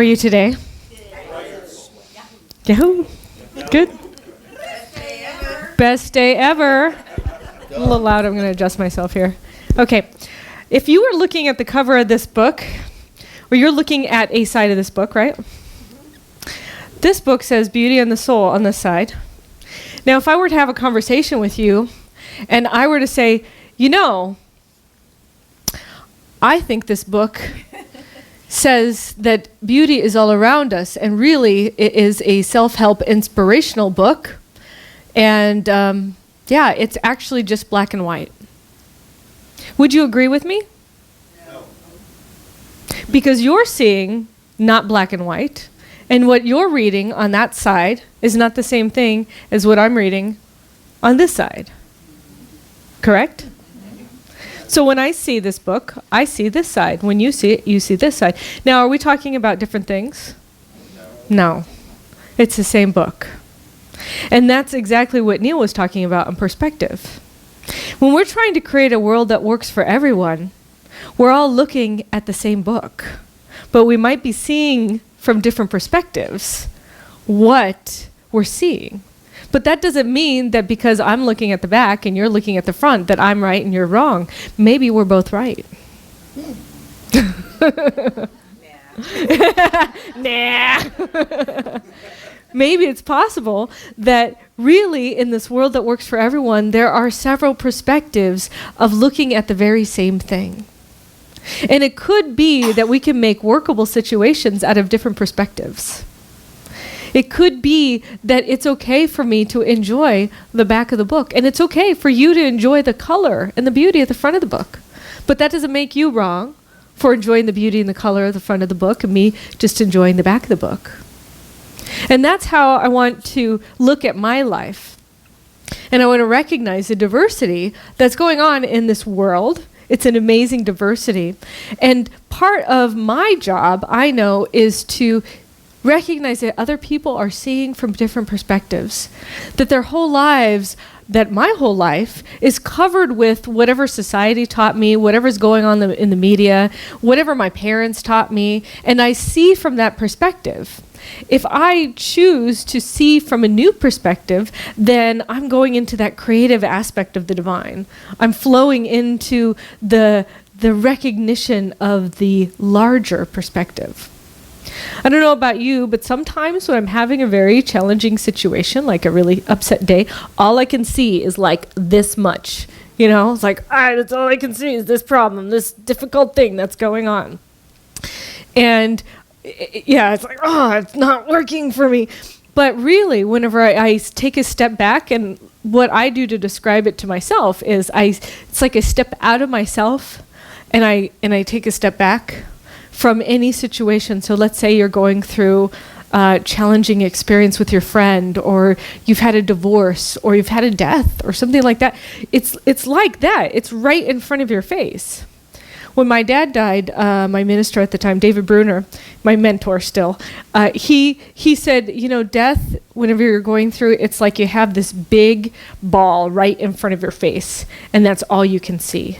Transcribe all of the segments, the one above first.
are you today? Yahoo! Good. Best day ever. A little loud, I'm going to adjust myself here. Okay. If you were looking at the cover of this book, or you're looking at a side of this book, right? This book says Beauty and the Soul on this side. Now, if I were to have a conversation with you, and I were to say, you know, I think this book says that beauty is all around us, and really it is a self-help inspirational book. And yeah, it's actually just black and white. Would you agree with me? No. Because you're seeing not black and white, and what you're reading on that side is not the same thing as what I'm reading on this side. Correct? So when I see this book, I see this side. When you see it, you see this side. Now, are we talking about different things? No. It's the same book. And that's exactly what Neil was talking about in perspective. When we're trying to create a world that works for everyone, we're all looking at the same book. But we might be seeing from different perspectives what we're seeing. But that doesn't mean that because I'm looking at the back and you're looking at the front that I'm right and you're wrong. Maybe we're both right. Nah. Maybe it's possible that really in this world that works for everyone, there are several perspectives of looking at the very same thing. And it could be that we can make workable situations out of different perspectives. It could be that it's okay for me to enjoy the back of the book, and it's okay for you to enjoy the color and the beauty at the front of the book. But that doesn't make you wrong for enjoying the beauty and the color of the front of the book and me just enjoying the back of the book. And that's how I want to look at my life. And I want to recognize the diversity that's going on in this world. It's an amazing diversity. And part of my job, I know, is to recognize that other people are seeing from different perspectives, that their whole lives, that my whole life is covered with whatever society taught me, whatever's going on in the media, whatever my parents taught me, and I see from that perspective. If I choose to see from a new perspective, then I'm going into that creative aspect of the divine. I'm flowing into the recognition of the larger perspective. I don't know about you, but sometimes when I'm having a very challenging situation, like a really upset day, all I can see is like this much. You know, it's like, that's all I can see is this problem, this difficult thing that's going on. And yeah, it's like, it's not working for me. But really, whenever I take a step back, and what I do to describe it to myself is it's like I step out of myself and I take a step back from any situation. So let's say you're going through a challenging experience with your friend, or you've had a divorce, or you've had a death, or something like that. It's like that. It's right in front of your face. When my dad died, my minister at the time, David Bruner, my mentor still, he said, you know, death, whenever you're going through, it's like you have this big ball right in front of your face, and that's all you can see.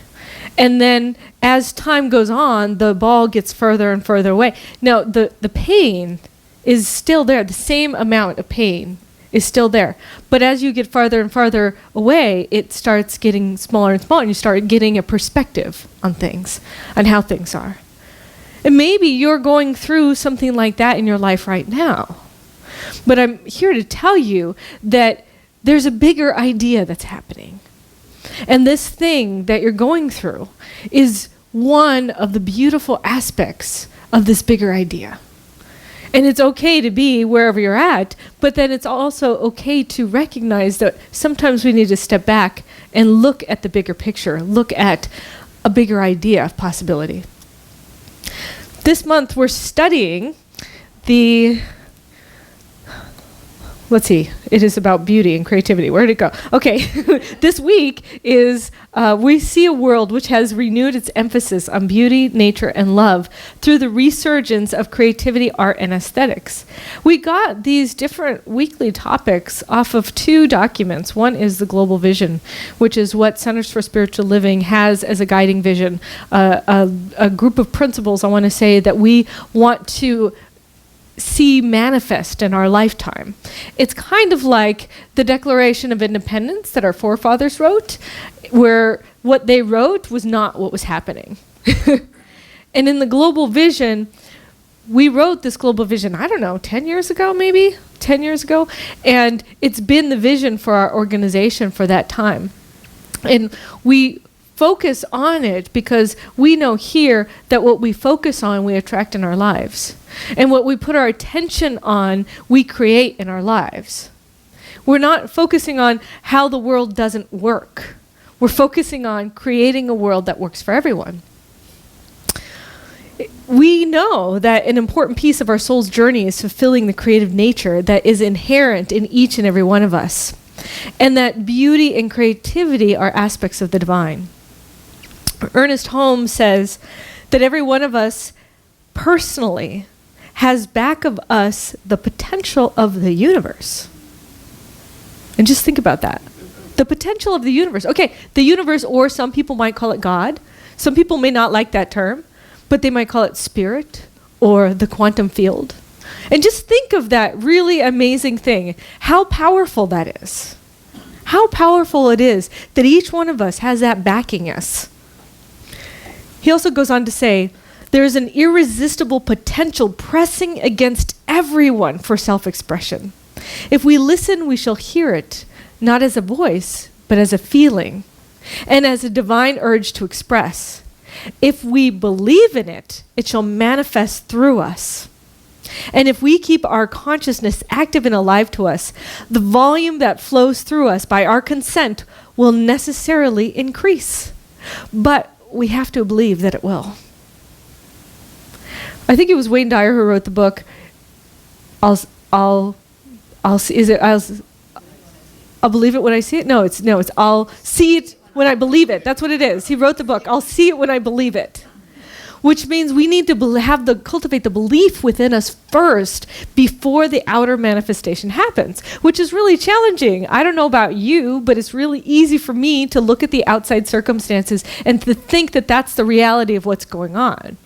And then as time goes on, the ball gets further and further away. Now, the pain is still there. The same amount of pain is still there. But as you get farther and farther away, it starts getting smaller and smaller, and you start getting a perspective on things, on how things are. And maybe you're going through something like that in your life right now. But I'm here to tell you that there's a bigger idea that's happening. And this thing that you're going through is one of the beautiful aspects of this bigger idea. And it's okay to be wherever you're at, but then it's also okay to recognize that sometimes we need to step back and look at the bigger picture, look at a bigger idea of possibility. This month we're studying let's see, it is about beauty and creativity. Where did it go? Okay, this week is we see a world which has renewed its emphasis on beauty, nature, and love through the resurgence of creativity, art, and aesthetics. We got these different weekly topics off of two documents. One is the Global Vision, which is what Centers for Spiritual Living has as a guiding vision, a group of principles, I want to say, that we want to see manifest in our lifetime. It's kind of like the Declaration of Independence that our forefathers wrote, where what they wrote was not what was happening. And in the global vision, we wrote this global vision, I don't know, 10 years ago, maybe? 10 years ago? And it's been the vision for our organization for that time. And we focus on it because we know here that what we focus on, we attract in our lives. And what we put our attention on, we create in our lives. We're not focusing on how the world doesn't work. We're focusing on creating a world that works for everyone. We know that an important piece of our soul's journey is fulfilling the creative nature that is inherent in each and every one of us, and that beauty and creativity are aspects of the divine. Ernest Holmes says that every one of us personally has back of us the potential of the universe. And just think about that. The potential of the universe. Okay, the universe, or some people might call it God. Some people may not like that term, but they might call it spirit or the quantum field. And just think of that really amazing thing, how powerful that is. How powerful it is that each one of us has that backing us. He also goes on to say, there is an irresistible potential pressing against everyone for self-expression. If we listen, we shall hear it, not as a voice, but as a feeling, and as a divine urge to express. If we believe in it, it shall manifest through us. And if we keep our consciousness active and alive to us, the volume that flows through us by our consent will necessarily increase. But we have to believe that it will. I think it was Wayne Dyer who wrote the book, I'll believe it when I see it? No, it's I'll see it when I believe it. That's what it is. He wrote the book, I'll see it when I believe it. Which means we need to cultivate the belief within us first before the outer manifestation happens, which is really challenging. I don't know about you, but it's really easy for me to look at the outside circumstances and to think that that's the reality of what's going on.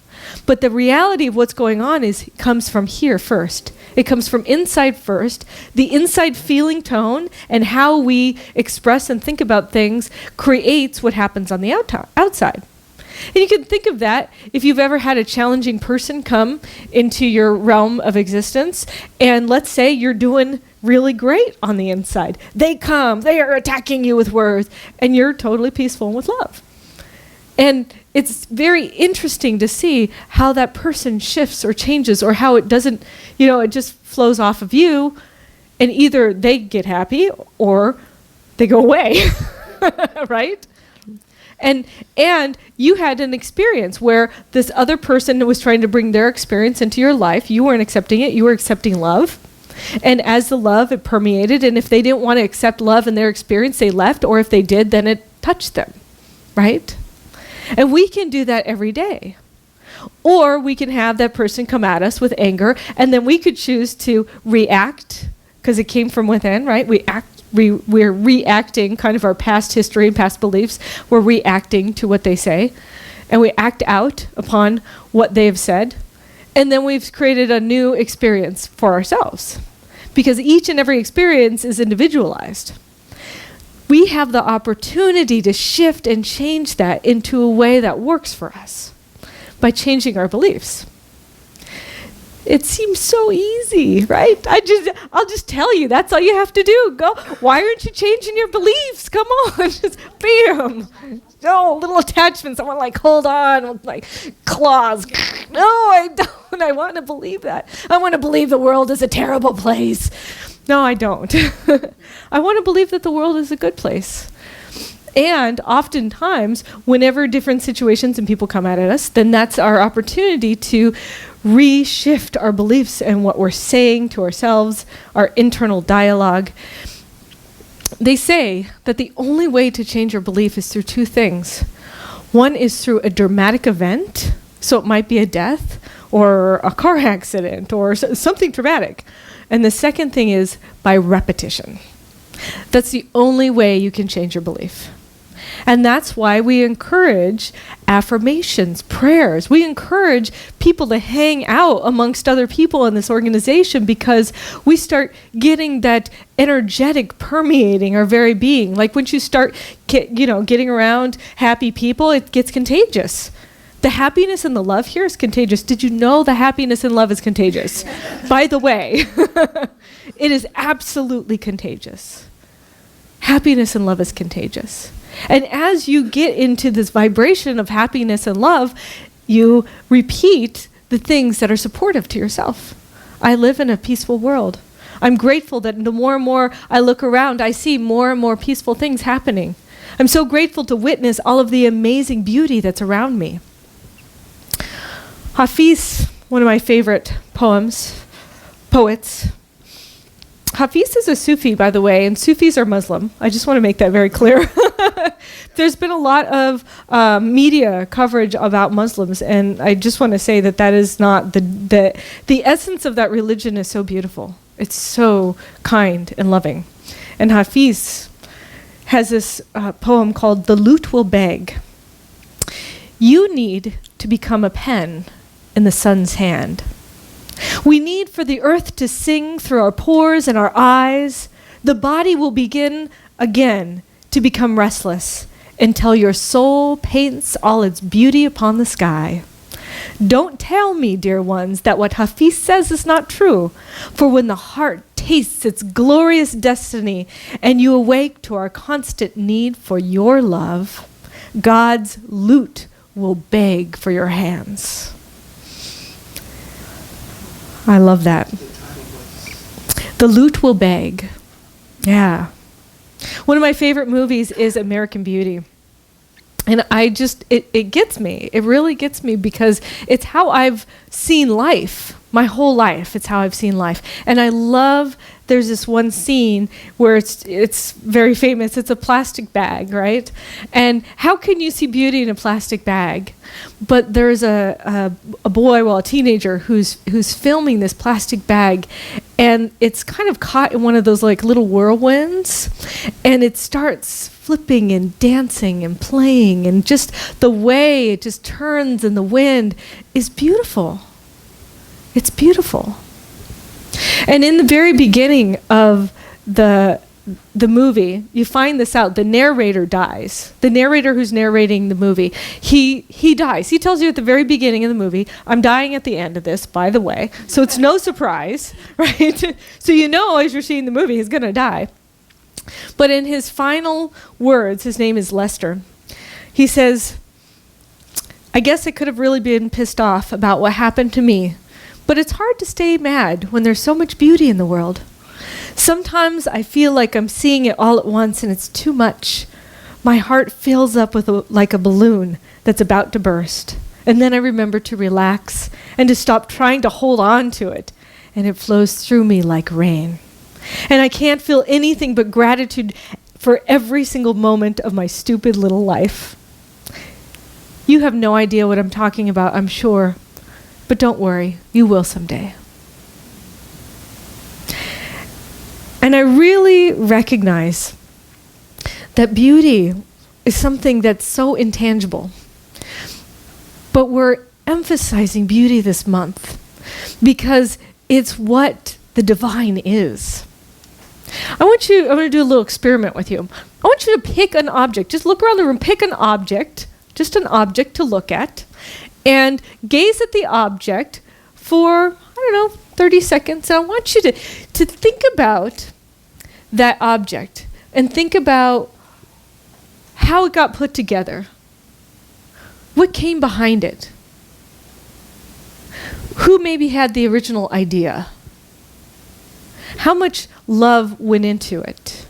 But the reality of what's going on comes from here first. It comes from inside first. The inside feeling tone and how we express and think about things creates what happens on the outside. And you can think of that if you've ever had a challenging person come into your realm of existence, and let's say you're doing really great on the inside. They come, they are attacking you with words, and you're totally peaceful and with love. And it's very interesting to see how that person shifts or changes, or how it doesn't, it just flows off of you, and either they get happy or they go away, right? And you had an experience where this other person was trying to bring their experience into your life. You weren't accepting it. You were accepting love. And as the love, it permeated. And if they didn't want to accept love in their experience, they left. Or if they did, then it touched them, right? And we can do that every day. Or we can have that person come at us with anger, and then we could choose to react because it came from within, right? We're reacting kind of our past history and past beliefs. We're reacting to what they say, and we act out upon what they have said. And then we've created a new experience for ourselves, because each and every experience is individualized. We have the opportunity to shift and change that into a way that works for us by changing our beliefs. It seems so easy, right? I'll just tell you, that's all you have to do. Go. Why aren't you changing your beliefs? Come on, just bam. No, little attachments. I want to hold on with my claws. No, I don't. I want to believe that. I want to believe the world is a terrible place. No, I don't. I want to believe that the world is a good place. And oftentimes, whenever different situations and people come at us, then that's our opportunity to reshift our beliefs and what we're saying to ourselves, our internal dialogue. They say that the only way to change your belief is through two things. One is through a dramatic event, so it might be a death or a car accident or something traumatic. And the second thing is by repetition. That's the only way you can change your belief. And that's why we encourage affirmations, prayers. We encourage people to hang out amongst other people in this organization, because we start getting that energetic permeating our very being. Like when you start getting around happy people, it gets contagious. The happiness and the love here is contagious. Did you know the happiness and love is contagious? By the way, it is absolutely contagious. Happiness and love is contagious. And as you get into this vibration of happiness and love, you repeat the things that are supportive to yourself. I live in a peaceful world. I'm grateful that the more and more I look around, I see more and more peaceful things happening. I'm so grateful to witness all of the amazing beauty that's around me. Hafiz, one of my favorite poets. Hafiz is a Sufi, by the way, and Sufis are Muslim. I just want to make that very clear. There's been a lot of media coverage about Muslims, and I just want to say that is not the essence of that religion is so beautiful. It's so kind and loving. And Hafiz has this poem called "The Lute Will Beg." You need to become a pen in the sun's hand. We need for the earth to sing through our pores and our eyes. The body will begin again to become restless until your soul paints all its beauty upon the sky. Don't tell me, dear ones, that what Hafiz says is not true, for when the heart tastes its glorious destiny and you awake to our constant need for your love, God's lute will beg for your hands. I love that. The lute will beg. Yeah. One of my favorite movies is American Beauty. And it gets me. It really gets me, because it's how I've seen life. My whole life, it's how I've seen life. And I love, there's this one scene where it's very famous. It's a plastic bag, right? And how can you see beauty in a plastic bag? But there's a boy, a teenager who's filming this plastic bag, and it's kind of caught in one of those like little whirlwinds, and it starts flipping and dancing and playing, and just the way it just turns in the wind is beautiful. It's beautiful. And in the very beginning of the movie, you find this out. The narrator dies. The narrator who's narrating the movie, he dies. He tells you at the very beginning of the movie, I'm dying at the end of this, by the way. So it's no surprise, right? So you know as you're seeing the movie, he's going to die. But in his final words, his name is Lester, he says, I guess I could have really been pissed off about what happened to me, but it's hard to stay mad when there's so much beauty in the world. Sometimes I feel like I'm seeing it all at once and it's too much. My heart fills up with like a balloon that's about to burst. And then I remember to relax and to stop trying to hold on to it. And it flows through me like rain. And I can't feel anything but gratitude for every single moment of my stupid little life. You have no idea what I'm talking about, I'm sure. But don't worry, you will someday. And I really recognize that beauty is something that's so intangible. But we're emphasizing beauty this month because it's what the divine is. I'm going to do a little experiment with you. I want you to pick an object. Just look around the room, pick an object, just an object to look at, and gaze at the object for, 30 seconds. And I want you to think about that object and think about how it got put together. What came behind it? Who maybe had the original idea? How much love went into it?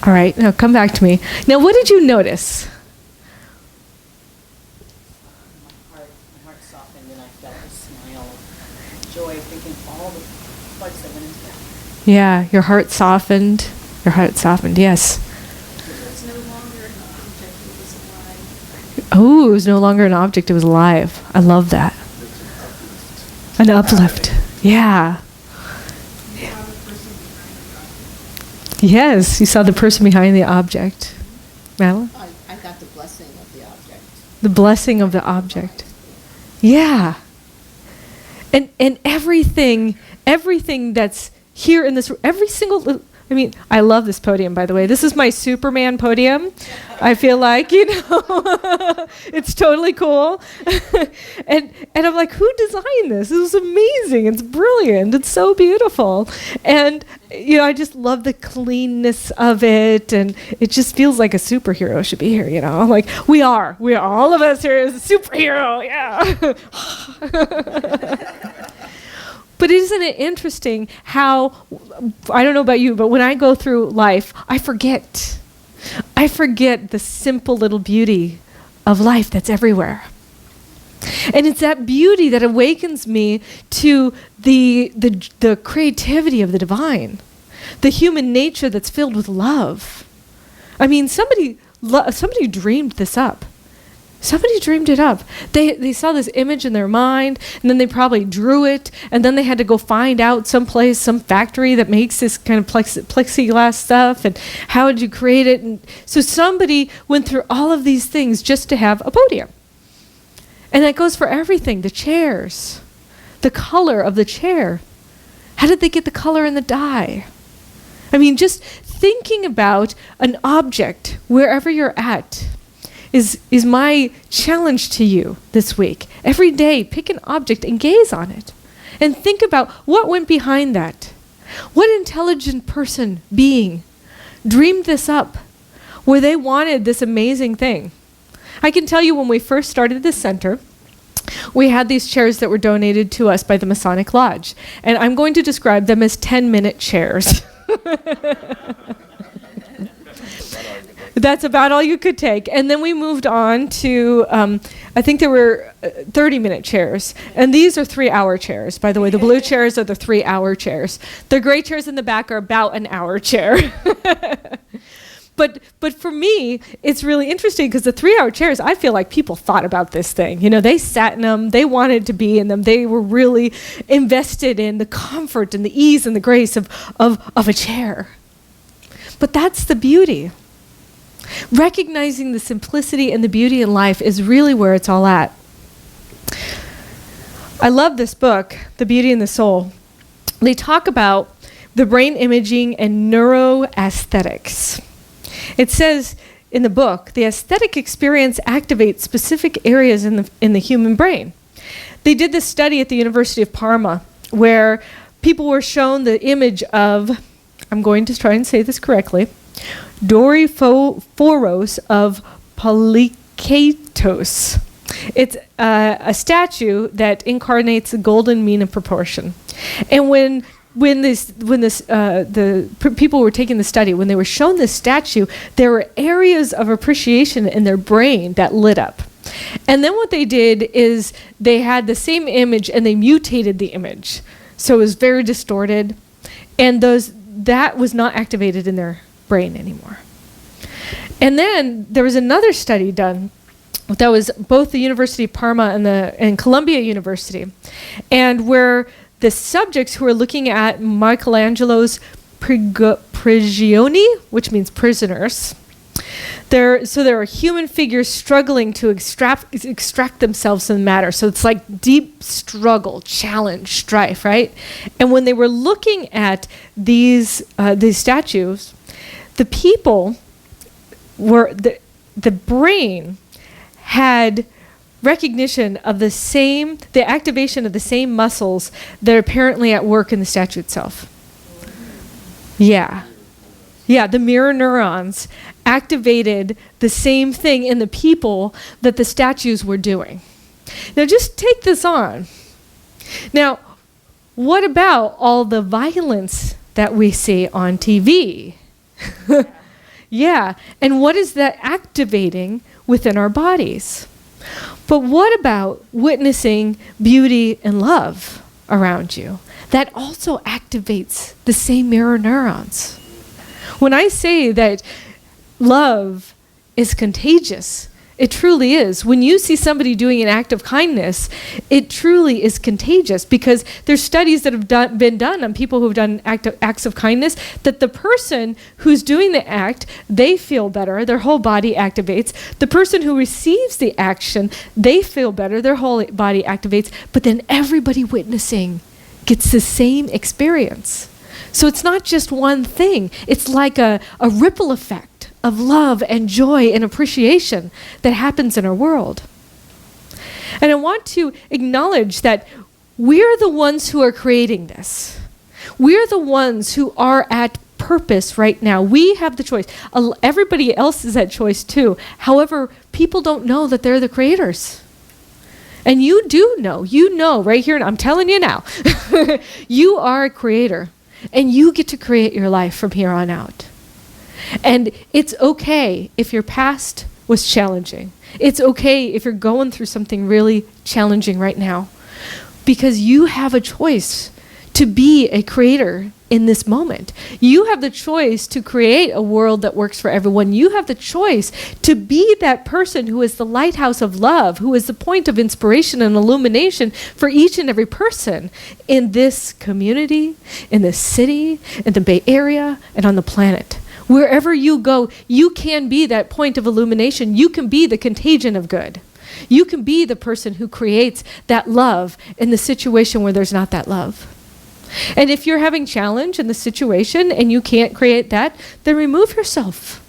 All right, now come back to me. Now, what did you notice? My heart softened and I felt a smile of joy, thinking all the parts that went into that. Yeah, your heart softened. Your heart softened, yes. It was no longer an object, it was alive. Oh, it was no longer an object, it was alive. I love that. An uplift. Yeah. Yes, you saw the person behind the object. Madeline? I got the blessing of the object. The blessing of the object. Yeah. And everything that's here in this, every single, I mean, I love this podium, by the way. This is my Superman podium. I feel like, it's totally cool. and I'm like, who designed this? This is amazing. It's brilliant. It's so beautiful. And, I just love the cleanness of it. And it just feels like a superhero should be here, Like, we are. All of us here is a superhero. Yeah. But isn't it interesting how, I don't know about you, but when I go through life, I forget the simple little beauty of life that's everywhere. And it's that beauty that awakens me to the creativity of the divine, the human nature that's filled with love. I mean, somebody dreamed this up. Somebody dreamed it up. They saw this image in their mind, and then they probably drew it, and then they had to go find out some factory that makes this kind of plexiglass stuff, and how did you create it? And so somebody went through all of these things just to have a podium. And that goes for everything, the chairs, the color of the chair. How did they get the color and the dye? I mean, just thinking about an object wherever you're at is my challenge to you this week. Every day, pick an object and gaze on it. And think about what went behind that. What intelligent being dreamed this up where they wanted this amazing thing? I can tell you when we first started this center, we had these chairs that were donated to us by the Masonic Lodge. And I'm going to describe them as 10-minute chairs. That's about all you could take. And then we moved on to, I think there were 30-minute chairs. And these are 3-hour chairs. By the way, the blue chairs are the 3-hour chairs. The gray chairs in the back are about an hour chair. But for me, it's really interesting because the 3-hour chairs, I feel like people thought about this thing. They sat in them. They wanted to be in them. They were really invested in the comfort and the ease and the grace of a chair. But that's the beauty. Recognizing the simplicity and the beauty in life is really where it's all at. I love this book, The Beauty and the Soul. They talk about the brain imaging and neuroaesthetics. It says in the book, the aesthetic experience activates specific areas in the human brain. They did this study at the University of Parma where people were shown the image of, I'm going to try and say this correctly, Doryphoros of Polykatos. It's a statue that incarnates the golden mean of proportion. And when people were taking the study, when they were shown this statue, there were areas of appreciation in their brain that lit up. And then what they did is they had the same image and they mutated the image. So it was very distorted. And that was not activated in their brain anymore. And then there was another study done that was both the University of Parma and Columbia University, and where the subjects who were looking at Michelangelo's prigioni, which means prisoners, there are human figures struggling to extract themselves from the matter. So it's like deep struggle, challenge, strife, right? And when they were looking at these statues, the people were the brain had recognition of the activation of the same muscles that are apparently at work in the statue itself. Yeah, the mirror neurons activated the same thing in the people that the statues were doing. Now just take this on. Now, what about all the violence that we see on TV? Yeah, and what is that activating within our bodies? But what about witnessing beauty and love around you? That also activates the same mirror neurons. When I say that love is contagious It truly is. When you see somebody doing an act of kindness, it truly is contagious, because there's studies that have been done on people who've done acts of kindness, that the person who's doing the act, they feel better, their whole body activates. The person who receives the action, they feel better, their whole body activates, but then everybody witnessing gets the same experience. So it's not just one thing. It's like a ripple effect of love and joy and appreciation that happens in our world. And I want to acknowledge that we're the ones who are creating this. We're the ones who are at purpose right now. We have the choice. Everybody else is at choice too. However, people don't know that they're the creators. And you do know. You know right here, and I'm telling you now. You are a creator. And you get to create your life from here on out. And it's okay if your past was challenging. It's okay if you're going through something really challenging right now, because you have a choice to be a creator in this moment. You have the choice to create a world that works for everyone. You have the choice to be that person who is the lighthouse of love, who is the point of inspiration and illumination for each and every person in this community, in this city, in the Bay Area, and on the planet. Wherever you go, you can be that point of illumination. You can be the contagion of good. You can be the person who creates that love in the situation where there's not that love. And if you're having challenge in the situation and you can't create that, then remove yourself.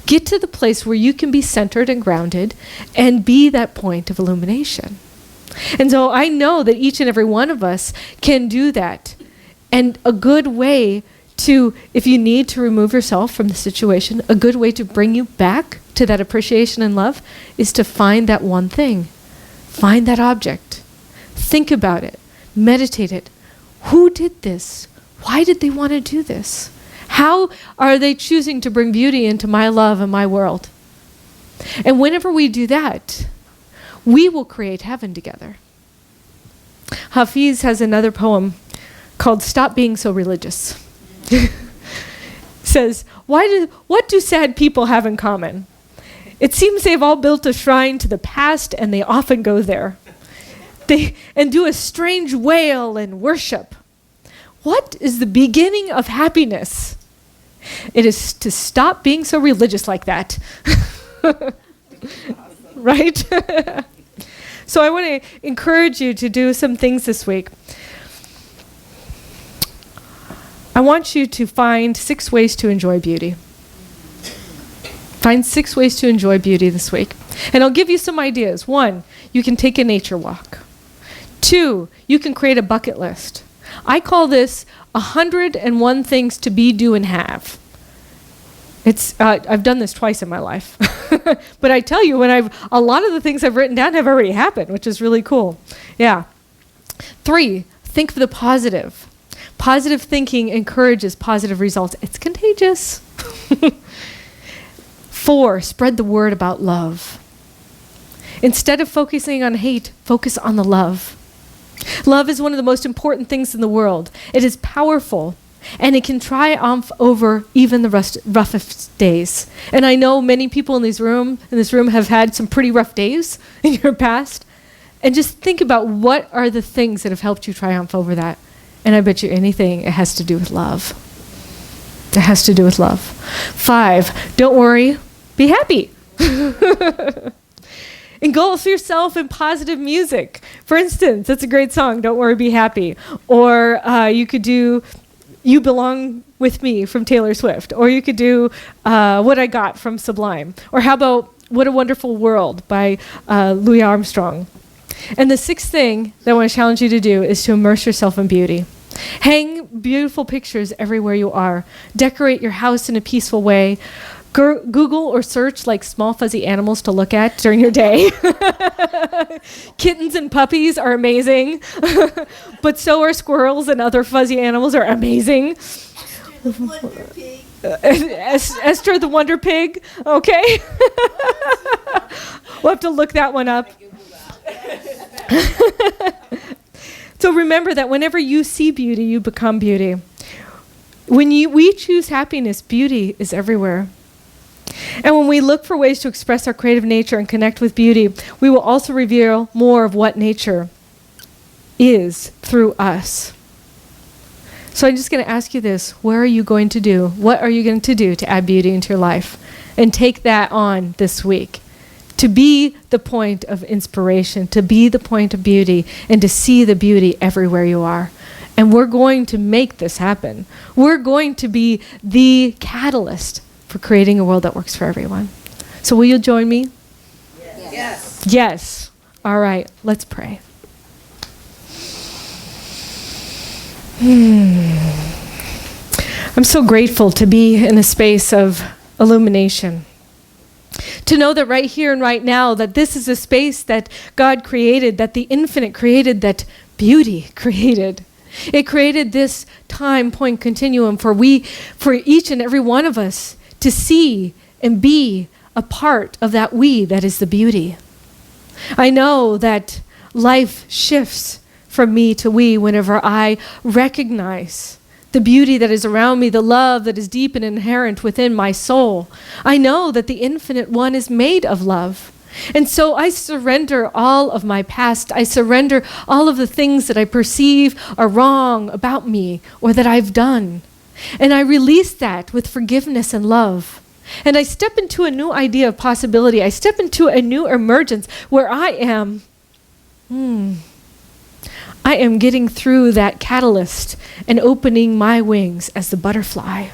Get to the place where you can be centered and grounded and be that point of illumination. And so I know that each and every one of us can do that. And a good way to, if you need to remove yourself from the situation, a good way to bring you back to that appreciation and love is to find that one thing. Find that object. Think about it. Meditate it. Who did this? Why did they want to do this? How are they choosing to bring beauty into my love and my world? And whenever we do that, we will create heaven together. Hafiz has another poem called Stop Being So Religious. Says, what do sad people have in common? It seems they've all built a shrine to the past, and they often go there. And do a strange wail and worship. What is the beginning of happiness? It is to stop being so religious like that. Right? So I want to encourage you to do some things this week. I want you to find 6 ways to enjoy beauty. Find 6 ways to enjoy beauty this week. And I'll give you some ideas. 1, you can take a nature walk. 2, you can create a bucket list. I call this 101 things to be, do, and have. It's I've done this twice in my life. But I tell you, a lot of the things I've written down have already happened, which is really cool. Yeah. 3, think of the positive. Positive thinking encourages positive results. It's contagious. 4, spread the word about love. Instead of focusing on hate, focus on the love. Love is one of the most important things in the world. It is powerful, and it can triumph over even the roughest days. And I know many people in this room have had some pretty rough days in your past. And just think about what are the things that have helped you triumph over that. And I bet you anything, it has to do with love. It has to do with love. 5, don't worry, be happy. Engulf yourself in positive music. For instance, that's a great song, Don't Worry, Be Happy. Or you could do You Belong With Me from Taylor Swift. Or you could do What I Got from Sublime. Or how about What a Wonderful World by Louis Armstrong. And the 6th thing that I want to challenge you to do is to immerse yourself in beauty. Hang beautiful pictures everywhere you are. Decorate your house in a peaceful way. Google or search like small fuzzy animals to look at during your day. Kittens and puppies are amazing, but so are squirrels and other fuzzy animals are amazing. Esther the Wonder Pig. Esther the Wonder Pig, okay. We'll have to look that one up. So remember that whenever you see beauty, you become beauty. When we choose happiness, beauty is everywhere. And when we look for ways to express our creative nature and connect with beauty, we will also reveal more of what nature is through us. So I'm just going to ask you this. What are you going to do? What are you going to do to add beauty into your life? And take that on this week. To be the point of inspiration, to be the point of beauty, and to see the beauty everywhere you are. And we're going to make this happen. We're going to be the catalyst for creating a world that works for everyone. So will you join me? Yes. Yes. All right, let's pray. I'm so grateful to be in a space of illumination. To know that right here and right now, that this is a space that God created, that the infinite created, that beauty created. It created this time point continuum for each and every one of us to see and be a part of that we that is the beauty. I know that life shifts from me to we whenever I recognize the beauty that is around me, the love that is deep and inherent within my soul. I know that the infinite one is made of love. And so I surrender all of my past. I surrender all of the things that I perceive are wrong about me or that I've done. And I release that with forgiveness and love. And I step into a new idea of possibility. I step into a new emergence where I am getting through that catalyst and opening my wings as the butterfly.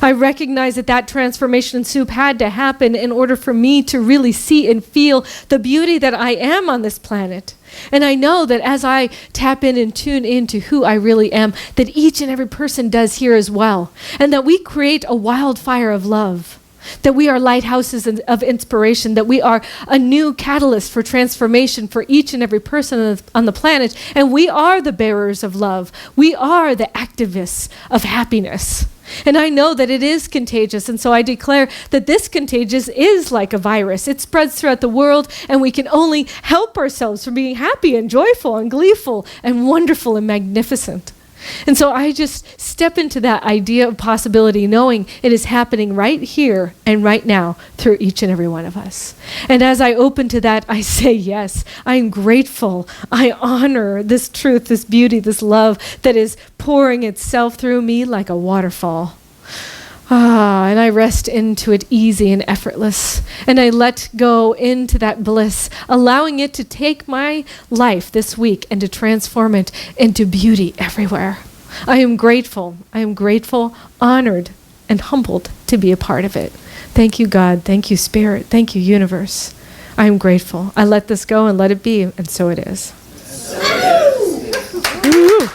I recognize that transformation soup had to happen in order for me to really see and feel the beauty that I am on this planet. And I know that as I tap in and tune into who I really am, that each and every person does here as well. And that we create a wildfire of love. That we are lighthouses of inspiration, that we are a new catalyst for transformation for each and every person on the planet. And we are the bearers of love. We are the activists of happiness. And I know that it is contagious, and so I declare that this contagious is like a virus. It spreads throughout the world, and we can only help ourselves from being happy and joyful and gleeful and wonderful and magnificent. And so I just step into that idea of possibility, knowing it is happening right here and right now through each and every one of us. And as I open to that, I say yes. I am grateful. I honor this truth, this beauty, this love that is pouring itself through me like a waterfall. And I rest into it easy and effortless. And I let go into that bliss, allowing it to take my life this week and to transform it into beauty everywhere. I am grateful, honored, and humbled to be a part of it. Thank you, God. Thank you, Spirit. Thank you, universe. I am grateful. I let this go and let it be, and so it is. So it is.